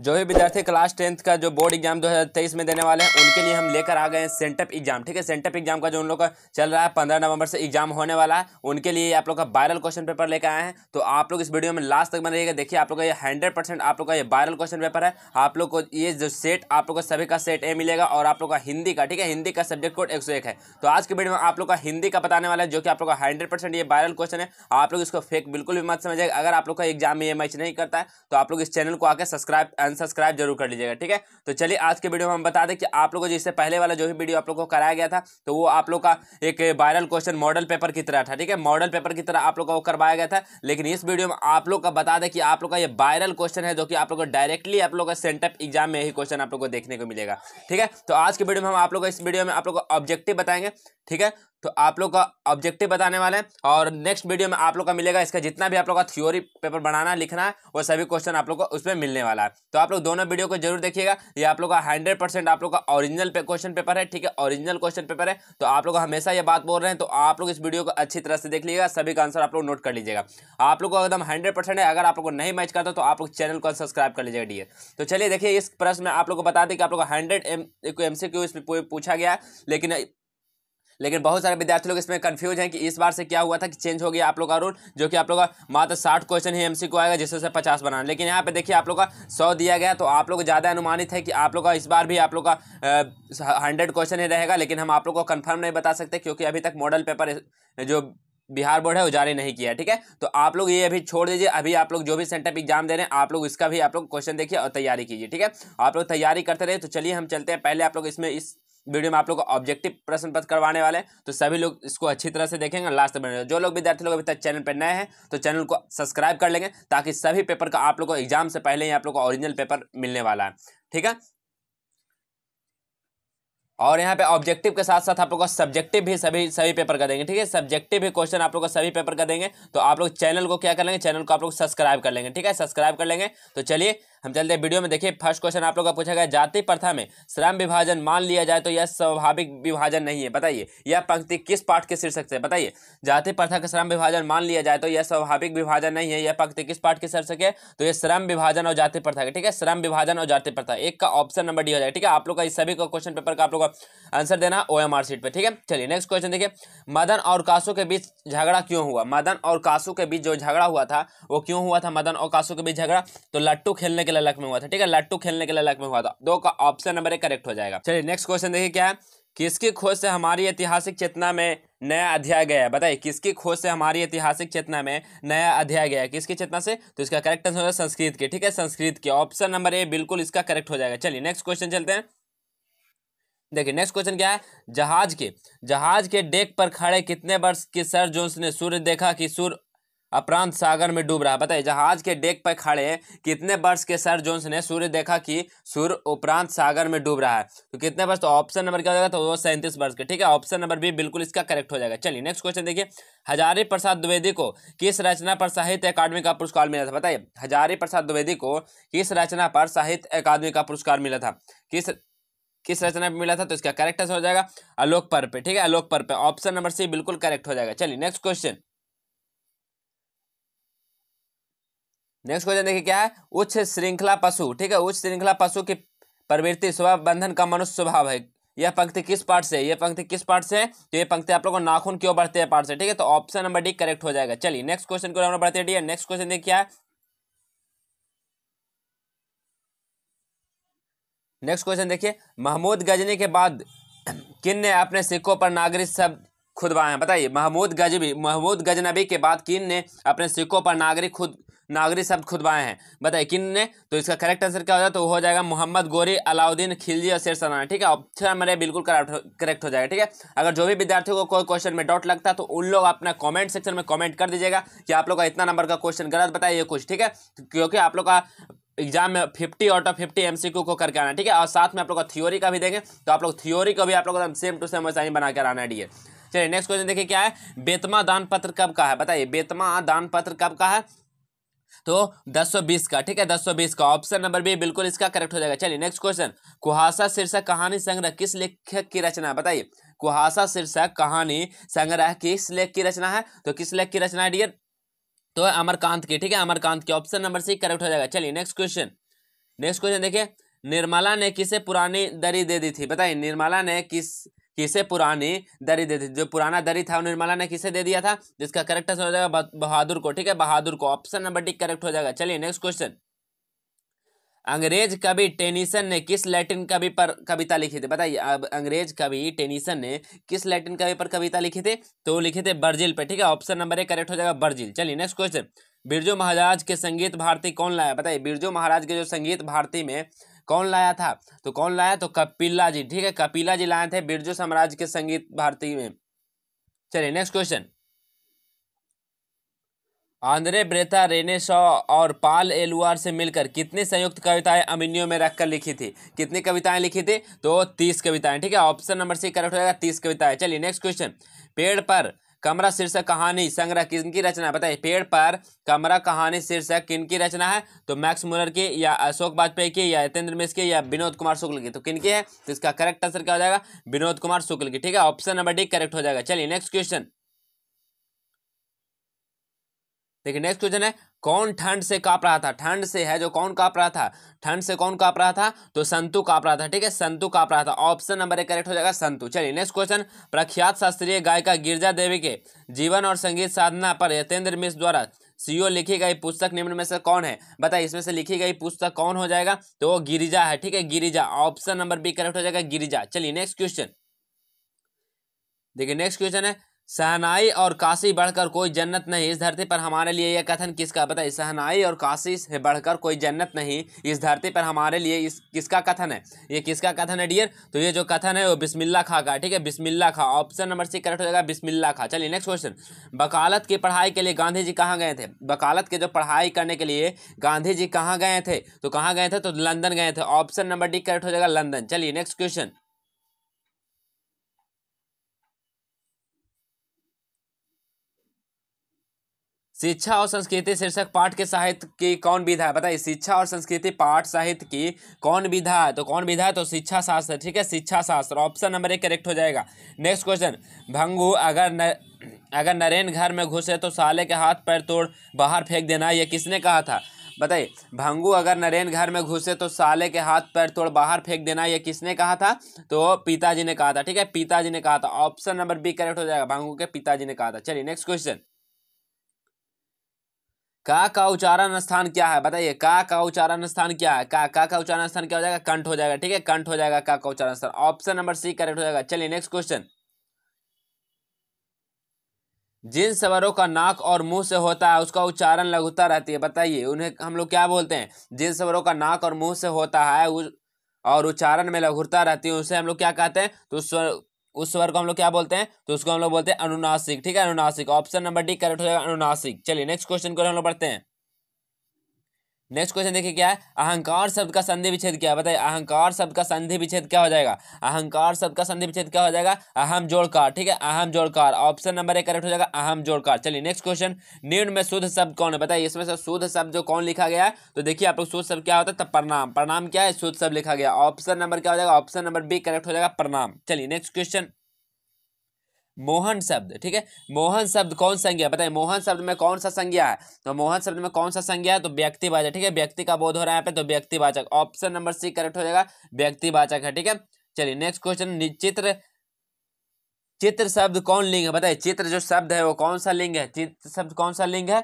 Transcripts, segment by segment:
जो भी विद्यार्थी क्लास 10th का जो बोर्ड एग्जाम 2023 में देने वाले हैं उनके लिए हम लेकर आ गए हैं सेंटअप एग्जाम। ठीक है, सेंटअप एग्जाम का जो उन लोग का चल रहा है 15 नवंबर से एग्जाम होने वाला है, उनके लिए आप लोग का वायरल क्वेश्चन पेपर लेकर आए हैं। तो आप लोग इस वीडियो में लास्ट तक बने रहिएगा। देखिए आप लोग का ये 100% आप लोग का ये वायरल क्वेश्चन पेपर है। आप लोग को ये जो सेट आप लोग को सभी का सेट ए मिलेगा और आप लोग का हिंदी का, ठीक है, हिंदी का सब्जेक्ट कोड 101 है। तो आज की वीडियो में आप लोग का हिंदी का बताने वाला है जो कि आप लोग का 100% ये वायरल क्वेश्चन है। आप लोग इसको फेक बिल्कुल भी मत समझिएगा। अगर आप लोग का एग्जाम में ये मैच नहीं करता है तो आप लोग इस चैनल को आकर सब्सक्राइब अनसब्सक्राइब जरूर कर लीजिएगा। ठीक है, तो चलिए आज के वीडियो में हम बता दें कि आप लोगों को जिससे पहले वाला जो भी वीडियो आप लोग को कराया गया था तो वो आप लोग का एक वायरल क्वेश्चन मॉडल पेपर की तरह था। ठीक है, मॉडल पेपर की तरह आप लोग को करवाया गया था, लेकिन इस वीडियो में आप लोग का बता दें कि आप लोग का ये वायरल क्वेश्चन है जो कि आप लोग को डायरेक्टली आप लोग का सेंटअप एग्जाम में यही क्वेश्चन आप लोग को देखने को मिलेगा। ठीक है, तो आज के वीडियो में हम आप लोग को इस वीडियो में आप लोग को ऑब्जेक्टिव बताएंगे। ठीक है, तो आप लोग का ऑब्जेक्टिव बताने वाले हैं और नेक्स्ट वीडियो में आप लोग का मिलेगा इसका जितना भी आप लोग का थ्योरी पेपर बनाना लिखना है वो सभी क्वेश्चन आप लोग को उसमें मिलने वाला है। तो आप लोग दोनों वीडियो को जरूर देखिएगा। ये आप लोग का 100% आप लोग का ओरिजिनल क्वेश्चन पेपर है। ठीक है, ओरिजिनल क्वेश्चन पेपर है। तो आप लोग हमेशा ये बात बोल रहे हैं तो आप लोग इस वीडियो को अच्छी तरह से देख लीजिएगा, सभी का आंसर आप लोग नोट कर लीजिएगा। आप लोग को एकदम 100% है। अगर आप लोग को नहीं मैच करता तो आप लोग चैनल को सब्सक्राइब कर लीजिएगा डियर। तो चलिए देखिए, इस प्रश्न में आप लोग को बता दें कि आप लोग 100 MCQ इसमें पूछा गया है, लेकिन बहुत सारे विद्यार्थी लोग इसमें कंफ्यूज हैं कि इस बार से क्या हुआ था कि चेंज हो गया आप लोग का रूल, जो कि आप लोग का मात्र 60 क्वेश्चन ही एमसीक्यू आएगा जिसमें से 50 बनाना। लेकिन यहाँ पे देखिए आप लोग का 100 दिया गया, तो आप लोग ज़्यादा अनुमानित है कि आप लोग का इस बार भी आप लोग का 100 क्वेश्चन ही रहेगा। लेकिन हम आप लोग को कंफर्म नहीं बता सकते क्योंकि अभी तक मॉडल पेपर जो बिहार बोर्ड है वो जारी नहीं किया है। ठीक है, तो आप लोग ये अभी छोड़ दीजिए। अभी आप लोग जो भी सेंटअप एग्जाम दे रहे हैं आप लोग इसका भी आप लोग क्वेश्चन देखिए और तैयारी कीजिए। ठीक है, आप लोग तैयारी करते रहे। तो चलिए हम चलते हैं। पहले आप लोग इसमें इस वीडियो में आप लोग को ऑब्जेक्टिव प्रश्न पत्र करवाने वाले हैं, तो सभी लोग इसको अच्छी तरह से देखेंगे लास्ट तक बने। जो लोग विद्यार्थी लोग अभी तक चैनल पर नए हैं तो चैनल को सब्सक्राइब कर लेंगे ताकि सभी पेपर का आप लोग को एग्जाम से पहले ही आप लोग को ओरिजिनल पेपर मिलने वाला है। ठीक है, और यहाँ पे ऑब्जेक्टिव के साथ साथ आप लोग का सब्जेक्टिव भी सभी पेपर का देंगे। ठीक है, सब्जेक्टिव भी क्वेश्चन आप लोग का सभी पेपर का देंगे। तो आप लोग चैनल को क्या कर लेंगे, चैनल को आप लोग सब्सक्राइब कर लेंगे। ठीक है, सब्सक्राइब कर लेंगे। तो चलिए हम चलते हैं वीडियो में। देखिए फर्स्ट क्वेश्चन आप लोग का पूछा गया, जाति प्रथा में श्रम विभाजन मान लिया जाए तो यह स्वाभाविक विभाजन नहीं है। बताइए यह पंक्ति किस पाठ के शीर्षक से। बताइए जाति प्रथा का श्रम विभाजन मान लिया जाए तो यह स्वाभाविक विभाजन नहीं है, यह पंक्ति किस पाठ के शीर्षक है। तो ये श्रम विभाजन और जाति प्रथा का। ठीक है, श्रम विभाजन और जाति प्रथा, एक का ऑप्शन नंबर डी हो जाएगा। ठीक है, आप लोग का इस सभी को क्वेश्चन पेपर का आप लोग का आंसर देना OMR शीट पे। ठीक है, चलिए नेक्स्ट क्वेश्चन देखिए, मदन और कासू के बीच झगड़ा क्यों हुआ। मदन और कासू के बीच जो झगड़ा हुआ था वो क्यों हुआ था। मदन और कासू के बीच झगड़ा तो लट्टू खेलने के ललक में हुआ था। ठीक है, लट्टू खेलने के ललक में हुआ था। दो का ऑप्शन नंबर एक करेक्ट हो जाएगा। चलिए नेक्स्ट क्वेश्चन देखिए क्या है, किसकी खोज से हमारी ऐतिहासिक चेतना में नया अध्याय गया है। बताइए किसकी खोज से हमारी ऐतिहासिक चेतना में नया अध्याय गया है, किसकी चेतना से। तो इसका करेक्ट आंसर होगा संस्कृत की। ठीक है, संस्कृत की, ऑप्शन नंबर ए बिल्कुल इसका करेक्ट हो जाएगा। चलिए नेक्स्ट क्वेश्चन चलते हैं। देखिए नेक्स्ट क्वेश्चन क्या है, जहाज के डेक पर खड़े कितने वर्ष के सर जोन्स ने सूर्य देखा कि सूर्य अप्रांत सागर में डूब रहा है। बताइए जहाज के डेक पर खड़े कितने वर्ष के सर जोन्स ने सूर्य देखा कि सूर्य उपरांत सागर में डूब रहा है। तो कितने वर्ष, तो ऑप्शन नंबर क्या हो जाएगा, तो वो 37 वर्ष के। ठीक है, ऑप्शन नंबर बी बिल्कुल इसका करेक्ट हो जाएगा। चलिए नेक्स्ट क्वेश्चन देखिए, हजारी प्रसाद द्विवेदी को किस रचना पर साहित्य अकादमी का पुरस्कार मिला था। बताइए हजारी प्रसाद द्विवेदी को किस रचना पर साहित्य अकादमी का पुरस्कार मिला था, किस रचना पे मिला था। तो इसका करेक्ट आंसर हो जाएगा आलोक पर्व पे। ठीक है, आलोक पर्व पे, ऑप्शन नंबर सी बिल्कुल करेक्ट हो जाएगा। चलिए नेक्स्ट क्वेश्चन देखिए क्या है, उच्च श्रृंखला पशु। ठीक है, उच्च श्रृंखला पशु की प्रवृत्ति स्वभाव बंधन का मनुष्य स्वभाव है। यह पंक्ति किस पार्ट से है, यह पंक्ति किस पार्ट से है। तो ये पंक्ति आप लोगों को नाखून क्यों बढ़ते हैं पार्ट से। ठीक है, तो ऑप्शन नंबर डी करेक्ट हो जाएगा। चलिए नेक्स्ट क्वेश्चन को बढ़ते हैं डी। नेक्स्ट क्वेश्चन देखिए क्या है, नेक्स्ट क्वेश्चन देखिए, महमूद गजनी के बाद किन ने अपने सिक्कों पर नागरिक शब्द खुदवाए हैं। बताइए महमूद गजनबी के बाद किन ने अपने सिक्कों पर नागरिक शब्द खुदवाए हैं। बताइए किन ने। तो इसका करेक्ट आंसर क्या हो जाएगा, तो हो जाएगा मोहम्मद गोरी, अलाउद्दीन खिलजी और शेर सराना। ठीक है, ऑप्शन नंबर बिल्कुल करेक्ट हो जाएगा। ठीक है, अगर जो भी विद्यार्थियों को कोई क्वेश्चन में डाउट लगता है तो उन लोग अपना कमेंट सेक्शन में कमेंट कर दीजिएगा कि आप लोग का इतना नंबर का क्वेश्चन गलत बताइए कुछ। ठीक है, क्योंकि आप लोग का एग्जाम में 50 आउट ऑफ 50 MCQ को करके आना। ठीक है, और साथ में आप लोग का थ्योरी का भी देंगे तो आप लोग थ्योरी को भी आप लोग सेम टू सेम वैसा ही बना कर आना है। चलिए नेक्स्ट क्वेश्चन देखिए क्या है, बेतमा दान पत्र कब का है। बताइए बेतमा दान पत्र कब का है, तो 1020 का। ठीक है, 1020 का, ऑप्शन नंबर बी बिल्कुल इसका करेक्ट हो जाएगा। चलिए नेक्स्ट क्वेश्चन, कुहासा शीर्षक कहानी संग्रह किस लेखक की रचना है। बताइए कुहासा शीर्षक कहानी संग्रह किस लेख की रचना है। तो किस लेख की रचना है डियर, तो अमरकांत की। ठीक है, अमरकांत की, ऑप्शन नंबर सी करेक्ट हो जाएगा। चलिए नेक्स्ट क्वेश्चन, नेक्स्ट क्वेश्चन देखिए, निर्मला ने किसे पुरानी दरी दे दी थी? बताइए, निर्मला ने किसे पुरानी दरी दे दी? जो पुराना दरी था वो निर्मला ने किसे दे दिया था? जिसका करेक्ट आंसर हो जाएगा बहादुर को। ठीक है, बहादुर को। ऑप्शन नंबर डी करेक्ट हो जाएगा। चलिए नेक्स्ट क्वेश्चन, अंग्रेज कवि टेनीसन ने किस लैटिन कवि पर कविता लिखी थी? बताइए, अब अंग्रेज कवि टेनीसन ने किस लैटिन कवि पर कविता लिखी थी? तो लिखे थे वर्जिल पे। ठीक है, ऑप्शन नंबर ए करेक्ट हो जाएगा, वर्जिल। चलिए नेक्स्ट क्वेश्चन, बिरजू महाराज के संगीत भारती कौन लाया? बताइए, बिरजू महाराज के जो संगीत भारती में कौन लाया था? तो कौन लाया? तो कपिला जी। ठीक है, कपिला जी लाए थे बिरजू साम्राज्य के संगीत भारती में। चलिए next question, Andre Breton Rene Char और पाल एलुआर से मिलकर कितनी संयुक्त कविताएं अमिनियो में रखकर लिखी थी? कितनी कविताएं लिखी थी? तो 30 कविताएं। ठीक है, ऑप्शन नंबर सी करेक्ट हो जाएगा, 30 कविताएं। चलिए नेक्स्ट क्वेश्चन, पेड़ पर कमरा शीर्षक कहानी संग्रह किनकी रचना है? बताइए, पेड़ पर कमरा कहानी शीर्षक किनकी रचना है? तो मैक्स मुलर की, या अशोक वाजपेयी की, या यतेंद्र मिश्र की, या विनोद कुमार शुक्ल की? तो किनकी है? तो इसका करेक्ट आंसर क्या हो जाएगा? विनोद कुमार शुक्ल की। ठीक है, ऑप्शन नंबर डी करेक्ट हो जाएगा। चलिए नेक्स्ट क्वेश्चन, देखिए नेक्स्ट क्वेश्चन है, कौन ठंड से कांप रहा था? ठंड से है जो कौन कांप रहा था? ठंड से कौन कांप रहा था? तो संतु कांप रहा था। ठीक है, संतु कांप रहा था। ऑप्शन नंबर ए करेक्ट हो जाएगा, संतु। चलिए नेक्स्ट क्वेश्चन, प्रख्यात शास्त्रीय गायिका गिरिजा देवी के जीवन और संगीत साधना पर यतेंद्र मिश्र द्वारा सीओ लिखी गई पुस्तक निम्न में से कौन है? बताइए, इसमें से लिखी गई पुस्तक कौन हो जाएगा? तो वो गिरिजा है। ठीक है, Girija. Option number B correct हो जाएगा, गिरिजा। चलिए नेक्स्ट क्वेश्चन, देखिए नेक्स्ट क्वेश्चन है, सहनाई और काशी बढ़कर कोई जन्नत नहीं इस धरती पर हमारे लिए, यह कथन किसका? बताइए, सहनाई और काशी से बढ़कर कोई जन्नत नहीं इस धरती पर हमारे लिए, इस किसका कथन है? ये किसका कथन है डियर? तो ये जो कथन है वो बिस्मिल्लाह खां का। ठीक है, बिस्मिल्लाह खां। ऑप्शन नंबर सी करेक्ट हो जाएगा, बिस्मिल्लाह खां। चलिए नेक्स्ट क्वेश्चन, वकालत की पढ़ाई के लिए गांधी जी कहाँ गए थे? वकालत के जो पढ़ाई करने के लिए गांधी जी कहाँ गए थे? तो कहाँ गए थे? तो लंदन गए थे। ऑप्शन नंबर डी करेक्ट हो जाएगा, लंदन। चलिए नेक्स्ट क्वेश्चन, शिक्षा और संस्कृति शीर्षक पाठ के साहित्य की कौन विधा है? बताइए, शिक्षा और संस्कृति पाठ साहित्य की कौन विधा है? तो कौन विधा है? तो शिक्षा शास्त्र। ठीक है, शिक्षा शास्त्र। ऑप्शन नंबर ए करेक्ट हो जाएगा। नेक्स्ट क्वेश्चन, भंगू अगर नरेन घर में घुसे तो साले के हाथ पैर तोड़ बाहर फेंक देना, ये किसने कहा था? बताइए, भंगू अगर नरेन घर में घुसे तो साले के हाथ पैर तोड़ बाहर फेंक देना, ये किसने कहा था? तो पिताजी ने कहा था। ठीक है, पिताजी ने कहा था। ऑप्शन नंबर बी करेक्ट हो जाएगा, भंगू के पिताजी ने कहा था। चलिए नेक्स्ट क्वेश्चन, का उच्चारण स्थान क्या है? बताइए, का उच्चारण स्थान क्या है? का उच्चारण स्थान क्या हो जाएगा? कंठ हो जाएगा। ठीक है, कंठ हो जाएगा का उच्चारण स्थान। ऑप्शन नंबर सी करेक्ट हो जाएगा। चलिए नेक्स्ट क्वेश्चन, जिन स्वरों का नाक और मुंह से होता है उसका उच्चारण लघुता रहती है। बताइए, उन्हें हम लोग क्या बोलते हैं? जिन स्वरों का नाक और मुंह से होता है और उच्चारण में लघुता रहती है, उसे हम लोग क्या कहते हैं? तो उस स्वर को हम लोग क्या बोलते हैं? तो उसको हम लोग बोलते हैं अनुनासिक। ठीक है, अनुनासिक। ऑप्शन नंबर डी करेक्ट हो जाएगा, अनुनासिक। चलिए नेक्स्ट क्वेश्चन को हम लोग बढ़ते हैं। नेक्स्ट क्वेश्चन देखिए क्या है, अहंकार शब्द का संधि विच्छेद क्या है? बताइए, अहंकार शब्द का संधि विच्छेद क्या हो जाएगा? अहंकार शब्द का संधि विच्छेद क्या हो जाएगा? अहम जोड़कार। ठीक है, अहम जोड़कार। ऑप्शन नंबर ए करेक्ट हो जाएगा, अहम जोड़कार। चलिए नेक्स्ट क्वेश्चन, निम्न में शुद्ध शब्द कौन है? बताइए, इसमें से शुद्ध शब्द जो कौन लिखा गया है? तो देखिए आप लोग, शुद्ध शब्द क्या होता है? तब प्रणाम। प्रणाम क्या है? शुद्ध शब्द लिखा गया। ऑप्शन नंबर क्या हो जाएगा? ऑप्शन नंबर बी करेक्ट हो जाएगा, प्रणाम। चलिए नेक्स्ट क्वेश्चन, मोहन शब्द। ठीक है, मोहन शब्द कौन संज्ञा? बताइए, मोहन शब्द में कौन सा संज्ञा है? तो मोहन शब्द में कौन सा संज्ञा है? तो व्यक्तिवाचक। ठीक है, व्यक्ति का बोध हो रहा है यहाँ पे, तो व्यक्तिवाचक। ऑप्शन नंबर सी करेक्ट हो जाएगा, व्यक्तिवाचक है। ठीक है, चलिए नेक्स्ट क्वेश्चन, चित्र चित्र शब्द कौन लिंग है? बताइए, चित्र जो शब्द है वो कौन सा लिंग है? चित्र शब्द कौन सा लिंग है?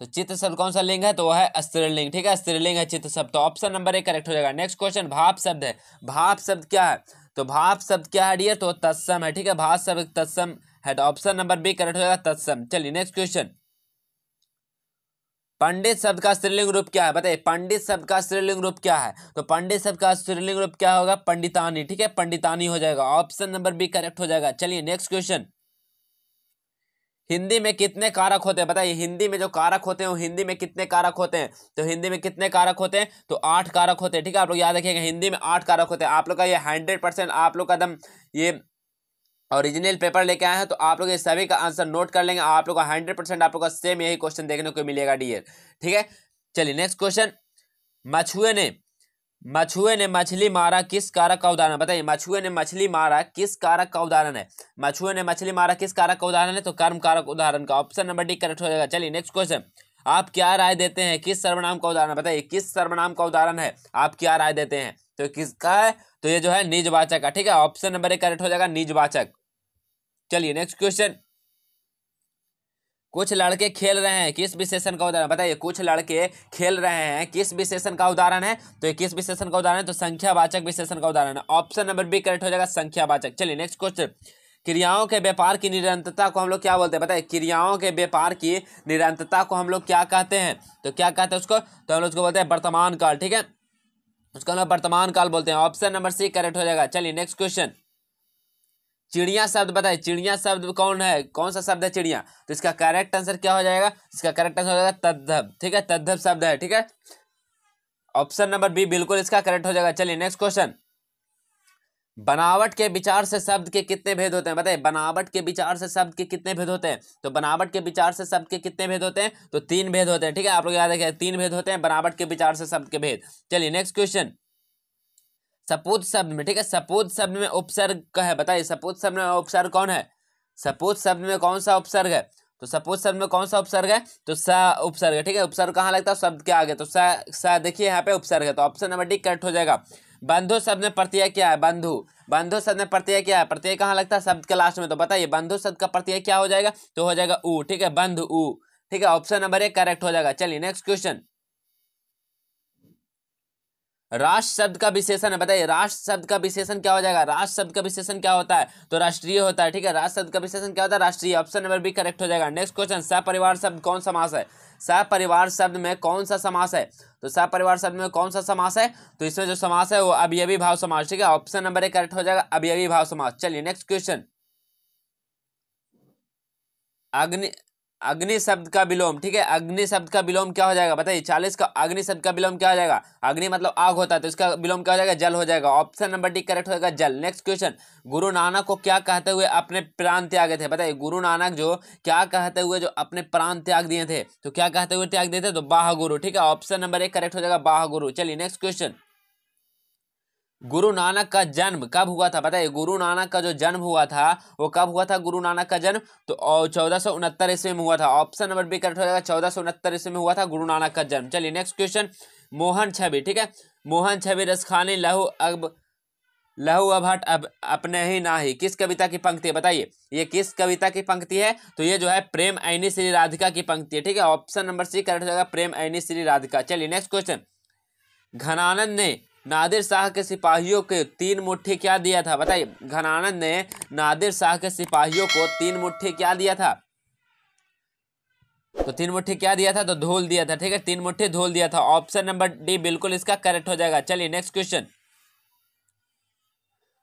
तो चित्र शब्द कौन सा लिंग है? तो वह है स्त्रीलिंग। ठीक है, स्त्रीलिंग है चित्र शब्द। तो ऑप्शन नंबर ए करेक्ट हो जाएगा। नेक्स्ट क्वेश्चन, भाप शब्द है। भाप शब्द क्या है? तो भाप शब्द क्या है डियर? तो तत्सम है। ठीक है, भाप शब्द तत्सम है। तो ऑप्शन नंबर बी करेक्ट हो जाएगा, तत्सम। चलिए नेक्स्ट क्वेश्चन, पंडित शब्द का स्त्रीलिंग रूप क्या है? बताइए, पंडित शब्द का स्त्रीलिंग रूप क्या है? तो पंडित शब्द का स्त्रीलिंग रूप क्या होगा? पंडितानी। ठीक है, पंडितानी हो जाएगा। ऑप्शन नंबर बी करेक्ट हो जाएगा। चलिए नेक्स्ट क्वेश्चन, हिंदी में कितने कारक होते हैं? बताइए, हिंदी में जो कारक होते हैं वो हिंदी में कितने कारक होते हैं? तो हिंदी में कितने कारक होते हैं? तो 8 कारक होते हैं। ठीक है, आप लोग याद रखिएगा, हिंदी में 8 कारक होते हैं। आप लोग का ये 100% आप लोग का एकदम ये ओरिजिनल पेपर लेके आए हैं, तो आप लोग ये सभी का आंसर नोट कर लेंगे। आप लोग का 100% आप लोग का सेम यही क्वेश्चन देखने को मिलेगा डियर। ठीक है, चलिए नेक्स्ट क्वेश्चन, मछुए ने मछली मारा किस कारक का उदाहरण? बताइए, मछुए ने मछली मारा किस कारक का उदाहरण है? मछुए ने मछली मारा किस कारक का उदाहरण है? तो कर्म कारक उदाहरण का। ऑप्शन नंबर डी करेक्ट हो जाएगा। चलिए नेक्स्ट क्वेश्चन, आप क्या राय देते हैं, किस सर्वनाम का उदाहरण बताइए, किस सर्वनाम का उदाहरण है, आप क्या राय देते हैं, तो किसका है, तो ये जो है निजवाचक का, ठीक है, ऑप्शन नंबर 1 करेक्ट हो जाएगा, निजवाचक। चलिए नेक्स्ट क्वेश्चन, कुछ लड़के खेल रहे हैं, किस विशेषण का उदाहरण बताइए, कुछ लड़के खेल रहे हैं, किस विशेषण का उदाहरण है, तो ये किस विशेषण का उदाहरण है, तो संख्यावाचक विशेषण का उदाहरण है, ऑप्शन नंबर बी करेक्ट हो जाएगा, संख्यावाचक। चलिए नेक्स्ट क्वेश्चन, क्रियाओं के व्यापार की निरंतरता को हम लोग क्या बोलते हैं बताइए, क्रियाओं के व्यापार की निरंतरता को हम लोग क्या कहते हैं, तो क्या कहते हैं उसको, तो हम लोग उसको बोलते हैं वर्तमान काल, ठीक है, उसको हम लोग वर्तमान काल बोलते हैं, ऑप्शन नंबर सी करेक्ट हो जाएगा। चलिए नेक्स्ट क्वेश्चन, चिड़िया शब्द बताइए, चिड़िया शब्द कौन है, कौन सा शब्द है चिड़िया, तो इसका करेक्ट आंसर क्या हो जाएगा, इसका करेक्ट आंसर हो जाएगा तद्धब, ठीक है, तद्धब शब्द है, ठीक है, ऑप्शन नंबर बी बिल्कुल इसका करेक्ट हो जाएगा। चलिए नेक्स्ट क्वेश्चन, बनावट के विचार से शब्द के कितने भेद होते हैं बताइए, बनावट के विचार से शब्द के कितने भेद होते हैं, तो बनावट के विचार से शब्द के कितने भेद होते हैं, तो 3 भेद होते हैं, ठीक है, आप लोग याद रखिए 3 भेद होते हैं बनावट के विचार से शब्द के भेद। चलिए नेक्स्ट क्वेश्चन, सपूत शब्द में, ठीक है, सपूत शब्द में उपसर्ग का है बताइए, सपूत शब्द में उपसर्ग कौन है, सपूत शब्द में कौन सा उपसर्ग है, तो सपूत शब्द में कौन सा उपसर्ग है, तो स उपसर्ग है, ठीक है, उपसर्ग कहाँ लगता है शब्द के आगे, तो स देखिए यहाँ पे उपसर्ग है, तो ऑप्शन नंबर डी करेक्ट हो जाएगा। बंधु शब्द में प्रत्यय क्या है, बंधु, बंधु शब्द में प्रत्यय क्या है, प्रत्यय कहाँ लगता है शब्द के लास्ट में, तो बताइए बंधु शब्द का प्रत्यय क्या हो जाएगा, तो हो जाएगा उ, ठीक है, बंधु उ, ठीक है, ऑप्शन नंबर 1 करेक्ट हो जाएगा। चलिए नेक्स्ट क्वेश्चन, राष्ट्र शब्द का विशेषण है बताइए, राष्ट्र शब्द का विशेषण क्या हो जाएगा, राष्ट्र शब्द का विशेषण क्या होता है, तो राष्ट्रीय होता है, ठीक है, राष्ट्र शब्द का विशेषण क्या होता है, राष्ट्रीय, ऑप्शन नंबर बी करेक्ट हो जाएगा। नेक्स्ट क्वेश्चन, सपरिवार शब्द कौन समास है, सपरिवार शब्द में कौन सा समास है, तो सपरिवार शब्द में कौन सा समास है, तो इसमें जो समास है वो अवयवी भाव समास, ठीक है, ऑप्शन नंबर 1 करेक्ट हो जाएगा, अवयवी भाव समास। चलिए नेक्स्ट क्वेश्चन, अग्नि, अग्नि शब्द का विलोम, ठीक है, अग्नि शब्द का विलोम क्या हो जाएगा बताइए, 40 का अग्नि शब्द का विलोम क्या हो जाएगा, अग्नि मतलब आग होता है, तो इसका विलोम क्या हो जाएगा, जल हो जाएगा, ऑप्शन नंबर डी करेक्ट हो जाएगा, जल। नेक्स्ट क्वेश्चन, गुरु नानक को क्या कहते हुए अपने प्राण त्यागे थे बताइए, गुरु नानक जो क्या कहते हुए जो अपने प्राण त्याग दिए थे, तो क्या कहते हुए त्याग दिए थे, तो बाह गुरु, ठीक है, ऑप्शन नंबर 1 करेक्ट हो जाएगा, बाह गुरु। चलिए नेक्स्ट क्वेश्चन, गुरु नानक का जन्म कब हुआ था बताइए, गुरु नानक का जो जन्म हुआ था वो कब हुआ था, गुरु नानक का जन्म तो 1469 ईस्वी में हुआ था, ऑप्शन नंबर बी करेक्ट हो जाएगा, 1469 ईस्वी में हुआ था गुरु नानक का जन्म। चलिए नेक्स्ट क्वेश्चन, मोहन छवि, ठीक है, मोहन छवि रसखानी लहू अब लहू अभट अब अपने ही नाही, किस कविता की पंक्ति है बताइए, ये किस कविता की पंक्ति है, तो ये जो है प्रेम ऐनी श्री राधिका की पंक्ति है, ठीक है, ऑप्शन नंबर सी करेक्ट हो जाएगा, प्रेम ऐनी श्री राधिका। चलिए नेक्स्ट क्वेश्चन, घनानंद ने नादिर शाह के सिपाहियों को 3 मुट्ठी क्या दिया था बताइए, घनानंद ने नादिर शाह के सिपाहियों को 3 मुट्ठी क्या दिया था, तो 3 मुट्ठी क्या दिया था, तो धूल दिया था, ठीक है, 3 मुट्ठी धूल दिया था, ऑप्शन नंबर डी बिल्कुल इसका करेक्ट हो जाएगा। चलिए नेक्स्ट क्वेश्चन,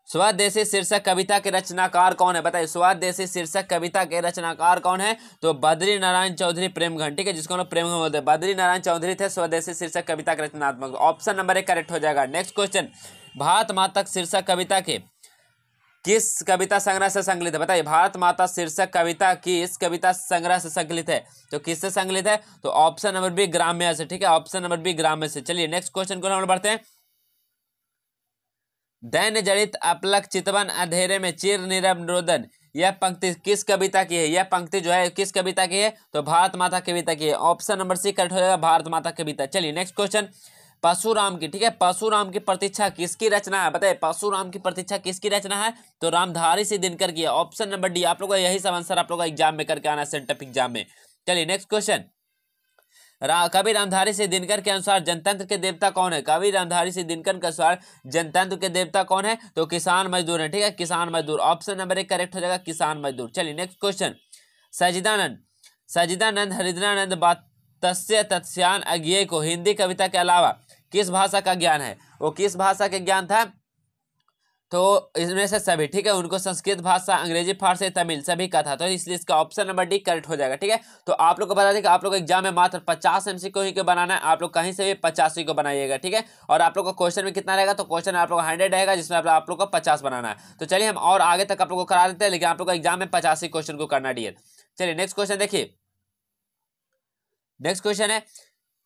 स्वदेशी शीर्षक कविता के रचनाकार कौन है बताइए, स्वदेशी शीर्षक कविता के रचनाकार कौन है, तो बद्री नारायण चौधरी प्रेमघन, ठीक है, जिसको हम लोग प्रेमघन बोलते हैं, बद्री नारायण चौधरी थे स्वदेशी शीर्षक कविता के रचनात्मक, ऑप्शन नंबर 1 करेक्ट हो जाएगा। नेक्स्ट क्वेश्चन, भारत माता शीर्षक कविता के किस कविता संग्रह से संकलित है बताइए, भारत माता शीर्षक कविता किस कविता संग्रह से संकलित है, तो किससे संकलित है, तो ऑप्शन नंबर बी ग्राम्य से, ठीक है, ऑप्शन नंबर बी ग्राम्य से। चलिए नेक्स्ट क्वेश्चन को हम बढ़ते हैं, दैन्य जड़ित अपलक चितवन अंधेरे में चिर नीरव रोदन, यह पंक्ति किस कविता की है, यह पंक्ति जो है किस कविता की है, तो भारत माता कविता की है, ऑप्शन नंबर सी करेक्ट हो जाएगा, भारत माता कविता। चलिए नेक्स्ट क्वेश्चन, परशुराम की, ठीक है, परशुराम की प्रतीक्षा किसकी रचना है बताइए, परशुराम की प्रतीक्षा किसकी रचना है, तो रामधारी सिंह दिनकर की है, ऑप्शन नंबर डी। आप लोग का यही सब आंसर आप लोग का एग्जाम में करके आना है, सेंटअप एग्जाम में। चलिए नेक्स्ट क्वेश्चन, कवि रामधारी सिंह दिनकर के अनुसार जनतंत्र के देवता कौन है, कवि रामधारी सिंह दिनकर के अनुसार जनतंत्र के देवता कौन है, तो किसान मजदूर है, ठीक है, किसान मजदूर, ऑप्शन नंबर 1 करेक्ट हो जाएगा, किसान मजदूर। चलिए नेक्स्ट क्वेश्चन, सजिदानंद, सजिदानंद हरिद्रानंद तस्य तत्स्यान अज्ञेय को हिंदी कविता के अलावा किस भाषा का ज्ञान है, वो किस भाषा के ज्ञान था, तो इसमें से सभी, ठीक है, उनको संस्कृत भाषा, अंग्रेजी, फारसी, तमिल सभी का था, तो इसलिए इसका ऑप्शन नंबर डी करेक्ट हो जाएगा, ठीक है। तो आप लोग को बता दें कि आप लोग एग्जाम में मात्र 50 MCQ ही को बनाना है, आप लोग कहीं से भी 85 को बनाइएगा, ठीक है, और आप लोग को क्वेश्चन में कितना रहेगा, तो क्वेश्चन आप लोग 100 रहेगा, जिसमें आप लोग को 50 बनाना है। तो चलिए हम और आगे तक आप लोग को करा देते हैं, लेकिन आप लोग को एग्जाम में 85 क्वेश्चन को करना डियर। चलिए नेक्स्ट क्वेश्चन देखिए, नेक्स्ट क्वेश्चन है,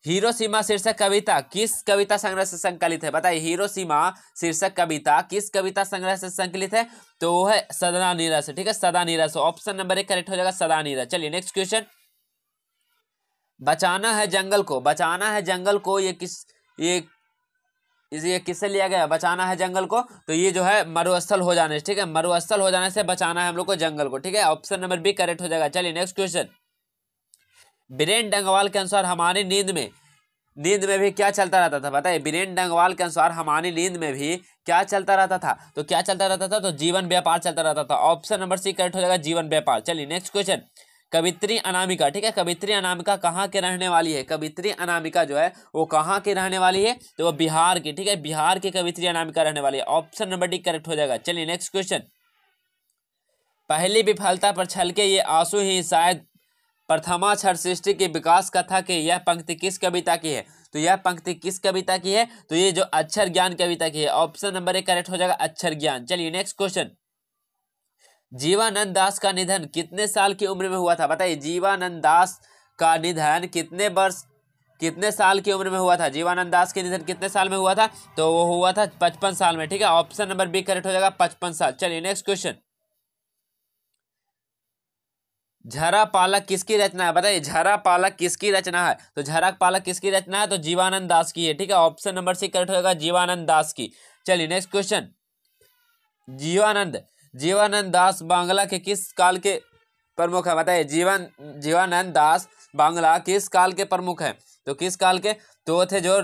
हिरोशिमा शीर्षक कविता किस कविता संग्रह से संकलित है बताइए, हिरोशिमा शीर्षक कविता किस कविता संग्रह से संकलित है, तो वो है सदा नीरस, ठीक है, सदा नीरस, ऑप्शन नंबर 1 करेक्ट हो जाएगा, सदा नीरस। चलिए नेक्स्ट क्वेश्चन, बचाना है जंगल को, बचाना है जंगल को, ये किससे लिया गया? बचाना है जंगल को, तो ये जो है मरुस्थल हो जाने से, ठीक है, मरुस्थल हो जाने से बचाना है हम लोग को जंगल को, ठीक है। ऑप्शन नंबर बी करेक्ट हो जाएगा। चलिए नेक्स्ट क्वेश्चन। बीरेन डंगवाल के अनुसार हमारी नींद में भी क्या चलता रहता था? बताइए, बीरेन डंगवाल के अनुसार हमारी नींद में भी क्या चलता रहता था? तो क्या चलता रहता था? तो जीवन व्यापार चलता रहता था। ऑप्शन नंबर सी करेक्ट हो जाएगा, जीवन व्यापार। चलिए नेक्स्ट क्वेश्चन। कवित्री अनामिका, ठीक है, कवित्री अनामिका कहाँ के रहने वाली है? कवित्री अनामिका जो है वो कहाँ की रहने वाली है? तो वो बिहार की, ठीक है, बिहार की कवित्री अनामिका रहने वाली है। ऑप्शन नंबर डी करेक्ट हो जाएगा। चलिए नेक्स्ट क्वेश्चन। पहली विफलता पर छलके ये आंसू ही शायद प्रथमाक्षर सृष्टि की विकास कथा की यह पंक्ति किस कविता की है? तो यह पंक्ति किस कविता की है? तो ये जो अक्षर ज्ञान कविता की है। ऑप्शन नंबर ए करेक्ट हो जाएगा, अक्षर ज्ञान। चलिए नेक्स्ट क्वेश्चन। जीवानंद दास का निधन कितने साल की उम्र में हुआ था? बताइए, जीवानंद दास का निधन कितने साल की उम्र में हुआ था? जीवानंद दास के निधन कितने साल में हुआ था? तो वो हुआ था 55 साल में, ठीक है। ऑप्शन नंबर बी करेक्ट हो जाएगा, 55 साल। चलिए नेक्स्ट क्वेश्चन। झरा पालक किसकी रचना है? बताइए, झरा पालक किसकी रचना है? तो झरा पालक किसकी रचना है? तो जीवानंद दास की है, ठीक है। ऑप्शन नंबर सी करेक्ट होगा, जीवानंद दास की। चलिए नेक्स्ट क्वेश्चन। जीवानंद दास बांग्ला के किस काल के प्रमुख है? बताइए, जीवानंद दास बांग्ला किस काल के प्रमुख है? तो किस काल के? तो थे जो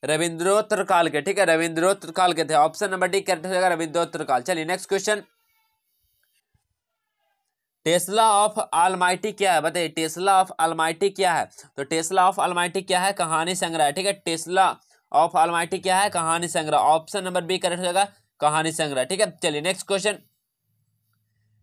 रविंद्रोत्तर काल के, ठीक है, रविंद्रोत्तर काल के थे। ऑप्शन नंबर डी करेक्ट हो जाएगा, रविंद्रोत्तर काल। चलिए next question. Tesla of almighty क्या है? बताइए, टेस्ला ऑफ ऑलमाइटी क्या है? तो टेस्ला ऑफ ऑलमाइटी क्या है? कहानी संग्रह, ठीक है। टेस्ला ऑफ ऑलमाइटी क्या है? कहानी संग्रह। ऑप्शन नंबर बी करेक्ट हो जाएगा, कहानी संग्रह, ठीक है। चलिए नेक्स्ट क्वेश्चन।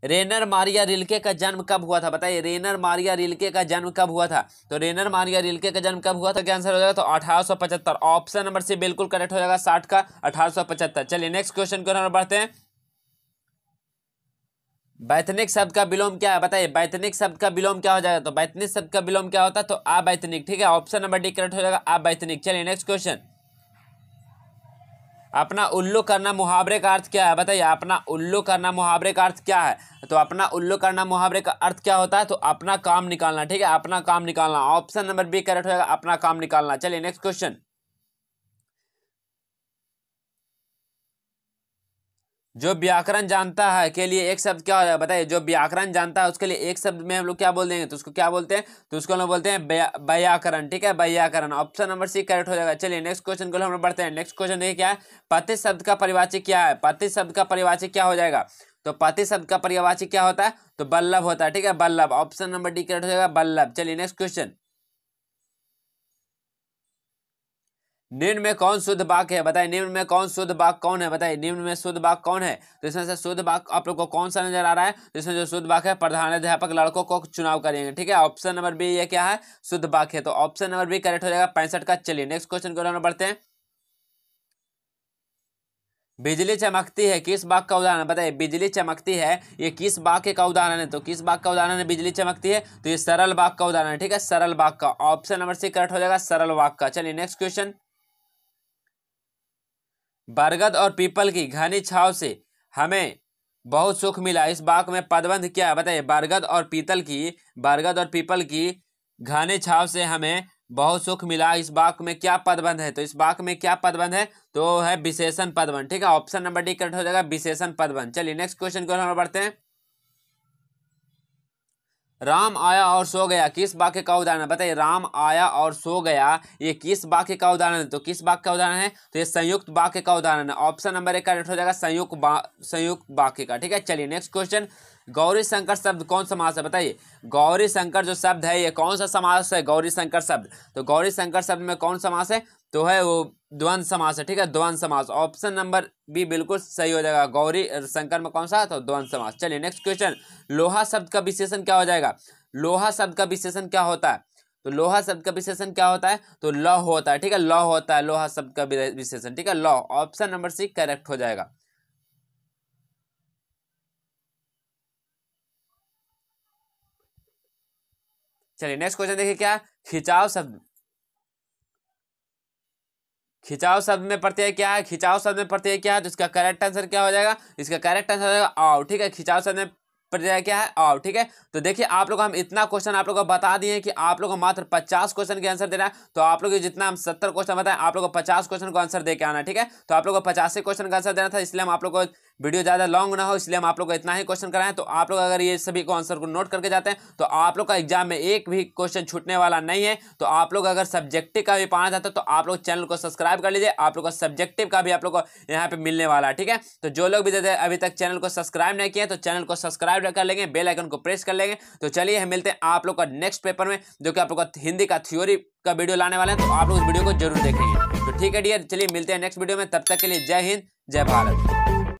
रेनर मारिया रिल्के का जन्म कब हुआ था? बताइए, रेनर मारिया रिल्के का जन्म कब हुआ था? तो रेनर मारिया रिल्के का जन्म कब हुआ था? क्या आंसर हो जाएगा? तो 1875। ऑप्शन नंबर सी बिल्कुल करेक्ट हो जाएगा, 60 का 1875। चलिए नेक्स्ट क्वेश्चन को हम बढ़ते हैं। वैतनिक शब्द का विलोम क्या है? बताइए, वैतनिक शब्द का विलोम क्या हो जाएगा? तो वैतनिक शब्द का विलोम क्या होता है? तो अवैतनिक, ठीक है। ऑप्शन नंबर डी करेक्ट हो जाएगा, अवैतनिक। चलिए नेक्स्ट क्वेश्चन। अपना उल्लू करना मुहावरे का अर्थ क्या है? बताइए, अपना उल्लू करना मुहावरे का अर्थ क्या है? तो अपना उल्लू करना मुहावरे का अर्थ क्या होता है? तो अपना काम निकालना, ठीक है, अपना काम निकालना। ऑप्शन नंबर बी करेक्ट हो जाएगा, अपना काम निकालना। चलिए नेक्स्ट क्वेश्चन। जो व्याकरण जानता है के लिए एक शब्द क्या हो जाएगा? बताइए, जो व्याकरण जानता है उसके लिए एक शब्द में हम लोग क्या बोल देंगे? तो उसको क्या बोलते हैं? तो उसको हम लोग बोलते हैं व्याकरण, ठीक है, व्याकरण। ऑप्शन नंबर सी करेक्ट हो जाएगा। चलिए नेक्स्ट क्वेश्चन को हम लोग बढ़ते हैं। नेक्स्ट क्वेश्चन देखिए क्या है। पति शब्द का परिवाची क्या है? पति शब्द का परिवाची क्या हो जाएगा? तो पति शब्द का परिवाची क्या होता है? तो बल्लभ होता है, ठीक है, Ballabh. Option number D correct हो जाएगा, बल्लभ। चलिए नेक्स्ट क्वेश्चन। निम्न में कौन शुद्ध वाक्य है? बताइए, निम्न में कौन शुद्ध वाक्य कौन है? बताइए, निम्न में शुद्ध वाक्य कौन है? तो इसमें से शुद्ध वाक्य आप लोग को कौन सा नजर आ रहा है? तो इसमें जो शुद्ध वाक्य है, प्रधानाध्यापक लड़कों को चुनाव करेंगे, ठीक है। ऑप्शन नंबर बी ये क्या है? शुद्ध वाक्य है। तो ऑप्शन नंबर बी करेक्ट हो जाएगा, 65 का। चलिए नेक्स्ट क्वेश्चन को हम बढ़ते हैं। बिजली चमकती है किस वाक्य का उदाहरण? बताइए, बिजली चमकती है ये किस वाक्य का उदाहरण है? तो किस वाक्य का उदाहरण है बिजली चमकती है? तो ये सरल वाक्य का उदाहरण है, ठीक है, सरल वाक्य का। ऑप्शन नंबर सी करेक्ट हो जाएगा, सरल वाक्य का। चलिए नेक्स्ट क्वेश्चन। बरगद और पीपल की घनी छांव से हमें बहुत सुख मिला, इस वाक्य में पदबंध क्या है? बताइए, बरगद और पीपल की घनी छांव से हमें बहुत सुख मिला, इस वाक्य में क्या पदबंध है? तो इस वाक्य में क्या पदबंध है? तो है विशेषण पदबंध, ठीक है। ऑप्शन नंबर डी करेक्ट हो जाएगा, विशेषण पदबंध। चलिए नेक्स्ट क्वेश्चन को हम बढ़ते हैं। राम आया और सो गया किस वाक्य का उदाहरण है? बताइए, राम आया और सो गया ये किस वाक्य का उदाहरण है? तो किस वाक्य का उदाहरण है? तो ये संयुक्त वाक्य का उदाहरण है। ऑप्शन नंबर एक करेक्ट हो जाएगा, संयुक्त वाक्य का, ठीक है। चलिए नेक्स्ट क्वेश्चन। गौरी शंकर शब्द कौन समास है? बताइए, गौरी शंकर जो शब्द है ये कौन सा समास है? गौरी शंकर शब्द, तो गौरी शंकर शब्द में कौन समास है? तो है वो द्वंद्व समास है, ठीक है, द्वंद्व समास। ऑप्शन नंबर बी बिल्कुल सही हो जाएगा। गौरी शंकर में कौन सा? तो द्वंद्व समास। चलिए नेक्स्ट क्वेश्चन। लोहा शब्द का विशेषण क्या हो जाएगा? लोहा शब्द का विशेषण क्या होता है? तो लोहा शब्द का विशेषण क्या होता है? तो लौह होता है, ठीक है, लौह होता है लोहा शब्द का विशेषण, ठीक है, लौह। ऑप्शन नंबर सी करेक्ट हो जाएगा। चलिए नेक्स्ट क्वेश्चन देखिए क्या। खिंचाव शब्द में प्रत्यय क्या है? खिंचाव शब्द में प्रत्यय क्या है? तो इसका करेक्ट आंसर क्या हो जाएगा? इसका करेक्ट आंसर हो जाएगा आओ, ठीक है। खिंचाव शब्द में प्रत्यय क्या है आव, ठीक है। तो देखिए आप लोग हम इतना क्वेश्चन आप लोग को बता दिए कि आप लोग को मात्र 50 क्वेश्चन के आंसर देना है। तो आप लोग जितना हम 70 क्वेश्चन बताए आप लोग को 50 क्वेश्चन को आंसर दे के आना, ठीक है। तो आप लोग को 50 क्वेश्चन का आंसर देना था, इसलिए हम आप लोग को वीडियो ज्यादा लॉन्ग ना हो इसलिए हम आप लोग को इतना ही क्वेश्चन कराएं। तो आप लोग अगर ये सभी को आंसर को नोट करके जाते हैं तो आप लोग का एग्जाम में एक भी क्वेश्चन छूटने वाला नहीं है। तो आप लोग अगर सब्जेक्टिव का भी पाना चाहते हो तो आप लोग चैनल को सब्सक्राइब कर लीजिए, आप लोग को सब्जेक्टिव का भी आप लोग को यहाँ पे मिलने वाला है, ठीक है। तो जो लोग भी अभी तक चैनल को सब्सक्राइब नहीं किए तो चैनल को सब्सक्राइब कर लेंगे, बेल आइकन को प्रेस कर लेंगे। तो चलिए हम मिलते हैं आप लोग का नेक्स्ट पेपर में, जो कि आप लोग का हिंदी का थ्योरी का वीडियो लाने वाले हैं। तो आप लोग इस वीडियो को जरूर देखेंगे। तो ठीक है डियर, चलिए मिलते हैं नेक्स्ट वीडियो में, तब तक के लिए जय हिंद जय भारत।